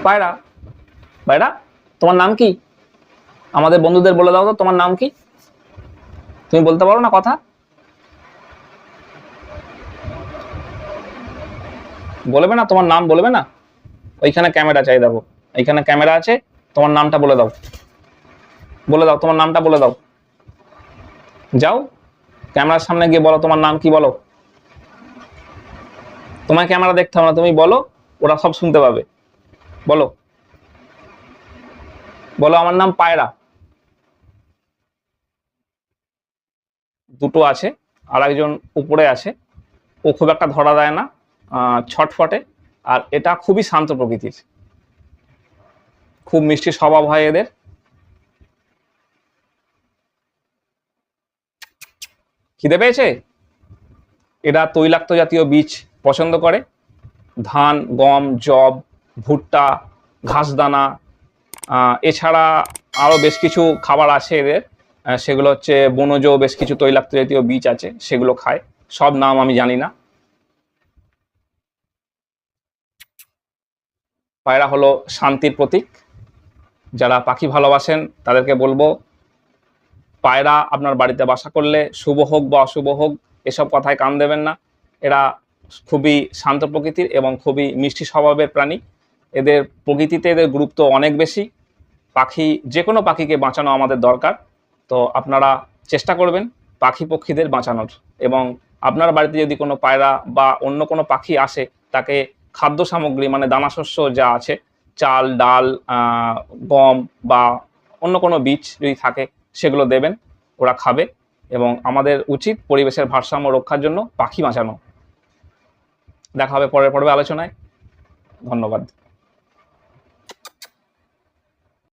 পায়রা। পায়রা, তোমার নাম কি? আমাদের বন্ধুদের বলে দাও তো তোমার নাম কি। তুমি বলতে পারো না কথা? বলবে না তোমার নাম, বলবে না? ওইখানে ক্যামেরা চাই, দেখো এইখানে ক্যামেরা আছে, তোমার নামটা বলে দাও। বলে দাও তোমার নামটা বলে দাও। যাও ক্যামেরার সামনে গিয়ে বলো তোমার নাম কি, বলো। তোমায় ক্যামেরা দেখতে হবে না, তুমি বলো, ওরা সব শুনতে পাবে। বলো, বলো আমার নাম পায়রা। দুটো আছে, আর একজন উপরে আছে, ও খুব একটা ধরা দেয় না, ছটফটে, আর এটা খুবই শান্ত প্রকৃতির, খুব মিষ্টি স্বভাব হয় এদের। খিদে পেয়েছে? এরা তৈলাক্ত জাতীয় বীজ পছন্দ করে, ধান, গম, যব, ভুট্টা, ঘাসদানা, এছাড়া আরও বেশ কিছু খাবার আছে এদের, সেগুলো হচ্ছে বনজ বেশ কিছু তৈলাক্ত জাতীয় বীজ আছে, সেগুলো খায়। সব নাম আমি জানি না। পায়রা হলো শান্তির প্রতীক। যারা পাখি ভালোবাসেন তাদেরকে বলবো, পায়রা আপনার বাড়িতে বাসা করলে শুভ হোক বা অশুভ হোক, এসব কথায় কান দেবেন না। এরা খুবই শান্ত প্রকৃতির এবং খুবই মিষ্টি স্বভাবের প্রাণী। এদের প্রকৃতিতে এদের গুরুত্ব অনেক বেশি। পাখি, যে কোনো পাখিকে বাঁচানো আমাদের দরকার। তো আপনারা চেষ্টা করবেন পাখি পক্ষীদের বাঁচানোর, এবং আপনার বাড়িতে যদি কোনো পায়রা বা অন্য কোনো পাখি আসে, তাকে খাদ্য সামগ্রী মানে দানাশস্য যা আছে, চাল, ডাল, গম বা অন্য কোনো বীজ যদি থাকে সেগুলো দেবেন, ওরা খাবে। এবং আমাদের উচিত পরিবেশের ভারসাম্য রক্ষার জন্য পাখি বাঁচানো। দেখা হবে পরের পর্বে আলোচনায়। ধন্যবাদ।